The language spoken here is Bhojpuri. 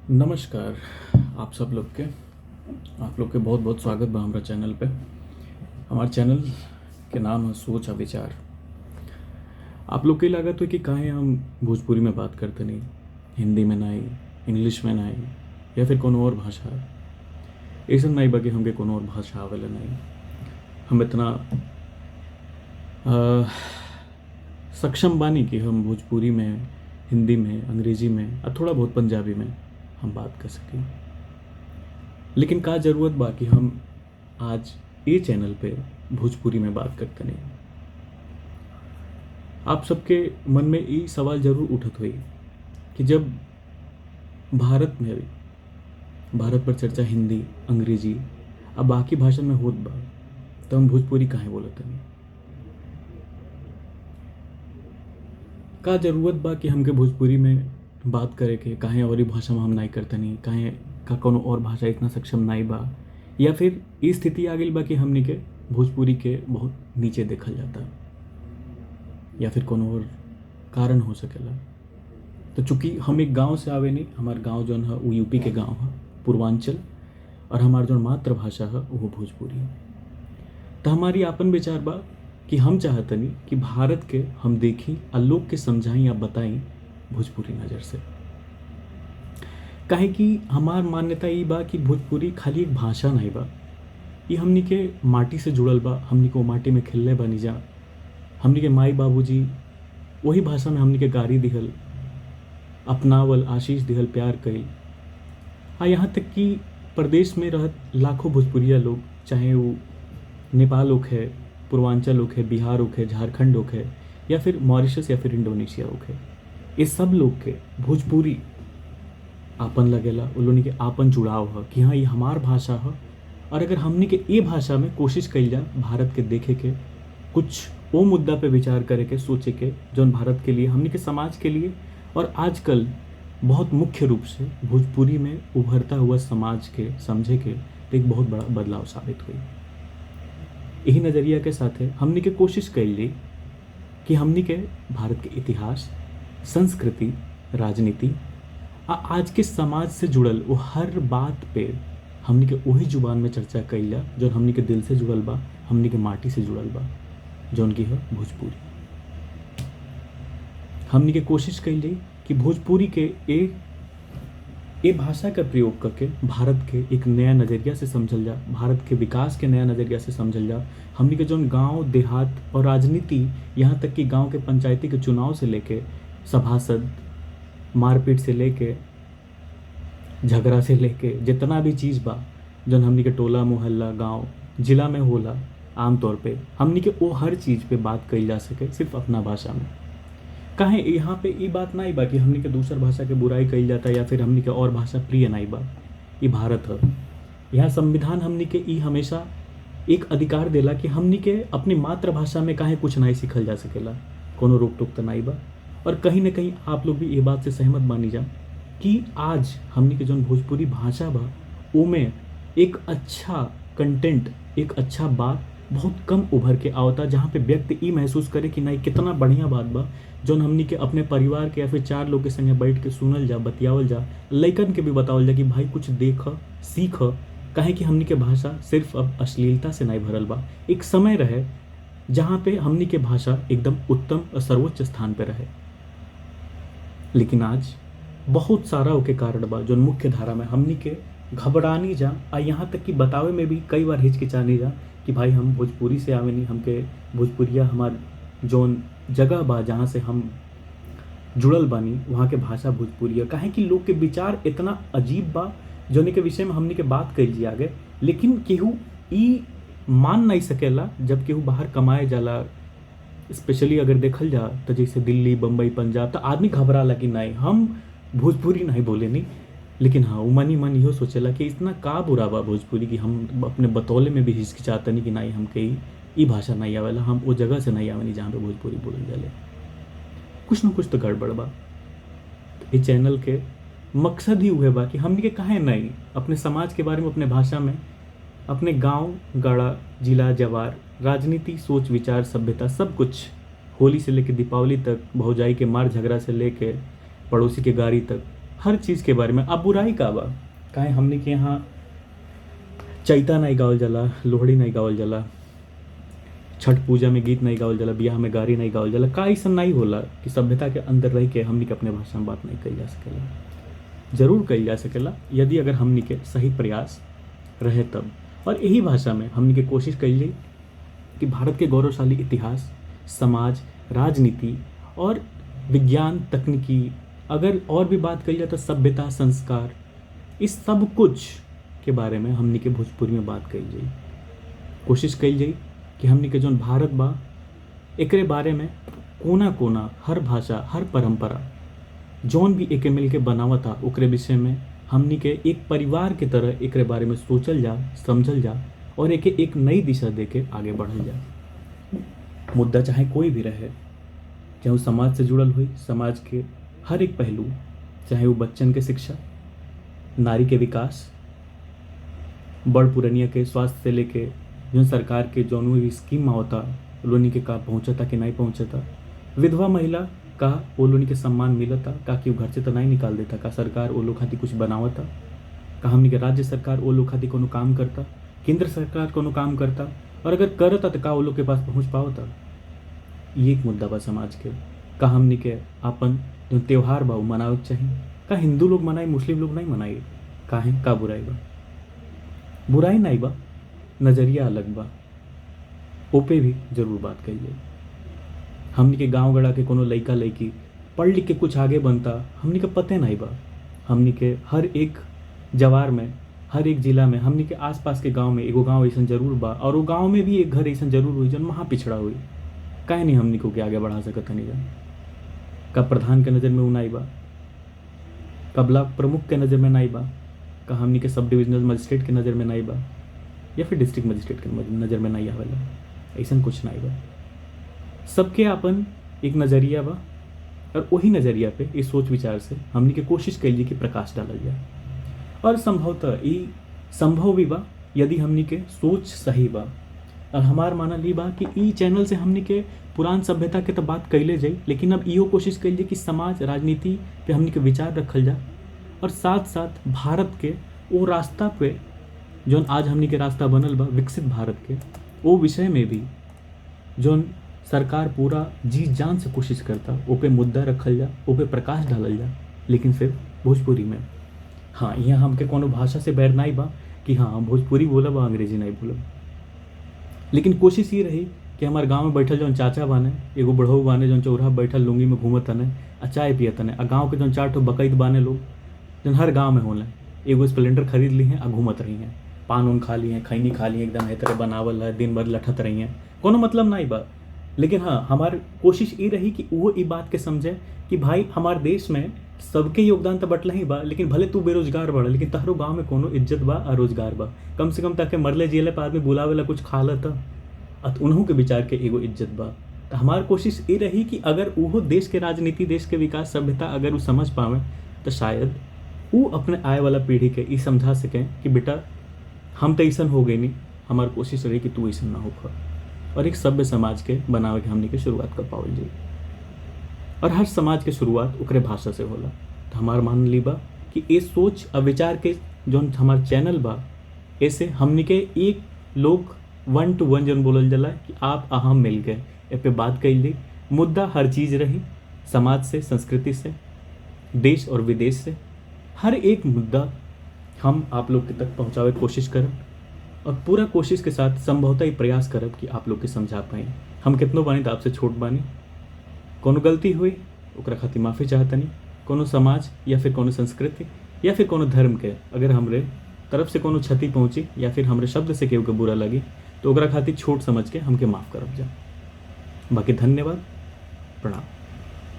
नमस्कार। आप लोग के बहुत बहुत स्वागत बा हमारा चैनल पे। हमारे चैनल के नाम है सोच आ विचार। आप लोग के लागत हो कि काहे हम भोजपुरी में बात करते नहीं, हिंदी में नहीं, इंग्लिश में नहीं, या फिर कोनो और भाषा। ऐसा नहीं बा कि हमके कोनो और भाषा आवेला नहीं। हम इतना अ, सक्षम बानी कि हम भोजपुरी में, हिंदी में, अंग्रेजी में और थोड़ा बहुत पंजाबी में हम बात कर सकें। लेकिन का ज़रूरत बा कि हम आज ये चैनल पे भोजपुरी में बात करते नहीं। आप सबके मन में ये सवाल ज़रूर उठत हुई कि जब भारत पर चर्चा हिंदी, अंग्रेजी अब बाकी भाषा में होत बा, तो हम भोजपुरी काहे बोलत नहीं। का ज़रूरत बा कि हमके भोजपुरी में बात करे के, काहे और भाषा में हम नहीं करते नहीं, काहे का कोनो और भाषा इतना सक्षम नहीं बा, या फिर ये स्थिति आ गई बा कि हमने के भोजपुरी के बहुत नीचे देखल जाता, या फिर कोनो और कारण हो सकेला। तो चूंकि हम एक गांव से आवे नहीं, हमार गांव जौन है वो यूपी के गांव है, पूर्वांचल, और हमार जो मातृभाषा है वो भोजपुरी है। तो हमारी आपन विचार बा कि हम चाहतनी कि भारत के हम देखी और लोग के समझाई या बताई भोजपुरी नज़र से। काहे कि हमार मान्यता ये बा कि भोजपुरी खाली एक भाषा नहीं बा, ये हमनी के माटी से जुड़ल बा। हमनी को माटी में खेलले बनी जा, हमनी के माई बाबूजी वही भाषा में हमनी के गारी दिहल, अपनावल, आशीष दिहल, प्यार कइल। यहाँ तक कि प्रदेश में रहत लाखों भोजपुरिया लोग, चाहे वो नेपाल होखे, पूर्वांचल होखे, बिहार होखे, झारखंड होखे, या फिर मॉरिशस या फिर इंडोनेशिया होखे, ये सब लोग के भोजपुरी आपन लगेला। उन लोगों के आपन जुड़ाव है कि हाँ ये हमार भाषा है। और अगर हमनी के ये भाषा में कोशिश कइल जा भारत के देखे के, कुछ वो मुद्दा पे विचार करे के, सोचे के जौन भारत के लिए, हमनी के समाज के लिए, और आजकल बहुत मुख्य रूप से भोजपुरी में उभरता हुआ समाज के समझे के एक बहुत बड़ा बदलाव साबित हुई। यही नज़रिया के साथ हमनी के कोशिश कैली कि हमनी के भारत के इतिहास, संस्कृति, राजनीति आज के समाज से जुड़ल वो हर बात पे हमनी के वही जुबान में चर्चा कैल जा जो हमनी के दिल से जुड़ल बा, हमनी के माटी से जुड़ल बा, जौन की है भोजपुरी। हमनी के कोशिश कैली कि भोजपुरी के ए भाषा का प्रयोग करके भारत के एक नया नज़रिया से समझल जा, भारत के विकास के नया नज़रिया से समझल जा। हमनी के जौन गांव देहात और राजनीति, यहाँ तक कि गांव के पंचायती के चुनाव से लेके सभासद, मारपीट से लेके, झगड़ा से लेके, जितना भी चीज़ बा जौन हमनी के टोला मोहल्ला गांव जिला में होला, आमतौर पे हमनी के वो हर चीज़ पे बात कही जा सके सिर्फ अपना भाषा में। काहे यहाँ पे ये बात नहीं बा कि हमनी के दूसर भाषा के बुराई कही जाता या फिर हमनी के और भाषा प्रिय नहीं बा। ये भारत है, यहाँ संविधान हमनी के ई हमेशा एक अधिकार देला कि हमनी के अपनी मातृभाषा में काहे कुछ नहीं सीखल जा सकेला, कोनो रोक टोक तो नहीं बा। और कहीं ना कहीं आप लोग भी ये बात से सहमत मानी जा कि आज हमनी के जौन भोजपुरी भाषा बा ओमें एक अच्छा कंटेंट, एक अच्छा बात बहुत कम उभर के आवता, जहाँ पे व्यक्ति ये महसूस करे कि नहीं कितना बढ़िया बात बा जौन हमनी के अपने परिवार के या फिर चार लोग के संगे बैठ के सुनल जा, बतियावल जा, लइकन के भी बतावल जा कि भाई कुछ देख सीख। काहे कि हमनी के भाषा सिर्फ अब अश्लीलता से नहीं भरल बा। एक समय रहे जहाँ पे हमनी के भाषा एकदम उत्तम और सर्वोच्च स्थान पे रहे, लेकिन आज बहुत सारा ओके कारण बा जौन मुख्य धारा में हमनी के घबरानी जा, और यहाँ तक कि बतावे में भी कई बार हिचकिचानी जा कि भाई हम भोजपुरी से आवे नहीं, हमके भोजपुरिया हमार जौन जगह बा जहाँ से हम जुड़ल बानी वहाँ के भाषा भोजपुरिया। काहे कि लोग के विचार इतना अजीब बा जौन के विषय में हमनी के बात कइल जी आगे, लेकिन केहू ई मान नहीं सकेला जब केहू बाहर कमाए जाला। स्पेशली अगर देखल जा तो जैसे दिल्ली, बम्बई, पंजाब, तो आदमी घबराला कि नहीं हम भोजपुरी नहीं बोले नहीं। लेकिन हाँ वो मन ही मन इहो सोचेला कि इतना का बुरा बा भोजपुरी कि हम अपने बतौले में भी हिचकिचाता नहीं कि नहीं हमके ई भाषा नहीं आवेला, हम वो जगह से नहीं आवेनी जहाँ पे भोजपुरी बोलल जाले। कुछ न कुछ तो गड़बड़ बा। ये चैनल के मकसद ही उहे बा कि हमनी के काहे नहीं अपने समाज के बारे में, अपने भाषा में, अपने गांव गाड़ा, जिला जवार, राजनीति, सोच विचार, सभ्यता, सब कुछ, होली से लेके दीपावली तक, भौजाई के मार झगड़ा से लेके पड़ोसी के गाड़ी तक, हर चीज़ के बारे में। अब बुराई का बा काहे हमने के यहाँ चैता नहीं गावल जाला, लोहड़ी नहीं गावल जाला, छठ पूजा में गीत नहीं गावल जाला, बियाह में गारी नहीं गावल जाला? का ऐसा नहीं होला कि सभ्यता के अंदर रह के हमनी के अपने भाषा में बात नहीं कही जा सकेला? जरूर कही जा सकेला यदि अगर हमनी के सही प्रयास रहे तब। और यही भाषा में हमनी के कोशिश कही जाए कि भारत के गौरवशाली इतिहास, समाज, राजनीति और विज्ञान, तकनीकी, अगर और भी बात कही जाए तो सभ्यता, संस्कार, इस सब कुछ के बारे में हमनी के भोजपुरी में बात कही जाए। कोशिश कही जाए कि हमनी के जौन भारत बा एकरे बारे में कोना कोना, हर भाषा, हर परंपरा जौन भी एके मिल के बनावता ओकरे विषय में हमनी के एक परिवार के तरह एकरे बारे में सोचल जा, समझल जा और एके एक नई दिशा दे के आगे बढ़ल जा। मुद्दा चाहे कोई भी रहे, चाहे वो समाज से जुड़ल हुई, समाज के हर एक पहलू, चाहे वो बच्चन के शिक्षा, नारी के विकास, बड़ पुरनिया के स्वास्थ्य से लेके जो सरकार के जौन भी स्कीम होता लोनी के का पहुँचता कि नहीं पहुँचता, विधवा महिला का वो लोनी के सम्मान मिलता का कि वो घर से तो नहीं निकाल देता, का सरकार वो लोग खातिर कुछ बनावता, का हमनी के राज्य सरकार वो लोग खातिर कोनो काम करता, केंद्र सरकार कोनो काम करता, और अगर करता तो का वो लोग के पास पहुँच पावता? ये एक मुद्दा बा समाज के। का हमनी के अपन जो त्यौहार बा वो मनावे के चाहिए? का हिंदू लोग मनाई, मुस्लिम लोग नहीं मनाई? काहे? का बुराई बा? बुराई नहीं बा, नज़रिया अलग बा, ओपे भी जरूर बात कहिए। हमनी के गांव गड़ा के कोनो लइका लइकी पढ़ लिख के कुछ आगे बनता हमनी के पते नहीं बा। हमनी के हर एक जवार में, हर एक जिला में, हमनी के आसपास के गांव में एगो गांव ऐसा जरूर बा, और वो गांव में भी एक घर ऐसा जरूर हुई जौन महा पिछड़ा हुई। काहे नहीं हमनी को के आगे बढ़ा सकत हनी जा? का प्रधान के नज़र में वो नहीं बा? का ब्लॉक प्रमुख के नज़र में नहीं बा? का हमनी के सब डिविजनल मजिस्ट्रेट के नज़र में नहीं बा? या फिर डिस्ट्रिक्ट मजिस्ट्रेट के नज़र में नहीं आवेला? ऐसा कुछ नहीं बा। सबके अपन एक नज़रिया बा, और वही नज़रिया पे इस सोच विचार से हमनी के कोशिश करिए कि प्रकाश डालल जाए। और संभवतः ये संभव भी बा यदि हमनी के सोच सही बा। और हमार मानल ई बा कि ई चैनल से हमनी के पुरान सभ्यता के तो बात कैले जाई, लेकिन अब इहो कोशिश करिए कि समाज, राजनीति पे हमनी के विचार रखल जा, और साथ साथ भारत के वो रास्ता पे जौन आज हमनी के रास्ता बनल बा विकसित भारत के, वो विषय में भी जौन सरकार पूरा जी जान से कोशिश करता ओ पे मुद्दा रखल जा, ओ पे प्रकाश डालल जा, लेकिन सिर्फ भोजपुरी में। हाँ, यहाँ हमके कोनो भाषा से बैर नहीं बा कि हाँ भोजपुरी बोलब आ अंग्रेजी नहीं बोलब, लेकिन कोशिश ये रही कि हमारे गांव में बैठल जौन चाचा बाने, एगो बुढ़ऊ बाने जौन चौराहा बैठल लुंगी में घूमत तने आ चाय पियत तने, आ गाँव के जौन 4 ठो बकैत बाने लोग जौन हर गाँव में होले, एगो स्प्लेंडर खरीद ली हैं आ घूमत रही हैं, पान उन खा ली हैं, खैनी खा ली हैं, एकदम है तरह बनावल है, दिन भर लठत रही हैं, कोनो मतलब नहीं बा। लेकिन हाँ, हमारी कोशिश ये रही कि वो ई बात के समझे कि भाई हमारे देश में सबके योगदान तो बटला ही बा, लेकिन भले तू बेरोजगार बड़ा, लेकिन तहरो गांव में कोनो इज्जत बा आ रोजगार बा, कम से कम ताके मरले जियले पे आदमी बुलावेला कुछ खा लता, उन्हों के विचार के एगो इज्जत बा। तो हमारी कोशिश ये रही कि अगर वो देश के राजनीति, देश के विकास, सभ्यता अगर वो समझ पावे तो शायद वो अपने आए वाला पीढ़ी के ये समझा सकें कि बेटा हम तो ऐसा हो गए नहीं, हमारी कोशिश रही कि तू ऐसा ना हो खा, और एक सभ्य समाज के बनावे के हमने के शुरुआत कर पावल जाए। और हर समाज के शुरुआत ओकरे भाषा से होला। तो हमार मान ली बा कि ये सोच और विचार के जो हमार चैनल बा, ऐसे हमने के एक लोग 1 to 1 जन बोलल जाला कि आप हम मिल गए ए पे बात कही ली। मुद्दा हर चीज़ रही, समाज से, संस्कृति से, देश और विदेश से, हर एक मुद्दा हम आप लोग के तक पहुँचावे की कोशिश करब, और पूरा कोशिश के साथ संभवतः ही प्रयास करब कि आप लोग के समझा पाएँ। हम कितनों बानी तो आपसे छोट बानी, कोनो गलती हुई ओकरा खातिर माफ़ी चाहतनी, कोनो समाज या फिर कोनो संस्कृति या फिर कोनो धर्म के अगर हमरे तरफ से कोनो क्षति पहुँची या फिर हमरे शब्द से केहू के बुरा लगी तो ओकरा खातिर छोट समझ के हमके माफ़ करब जा। बाकी धन्यवाद, प्रणाम।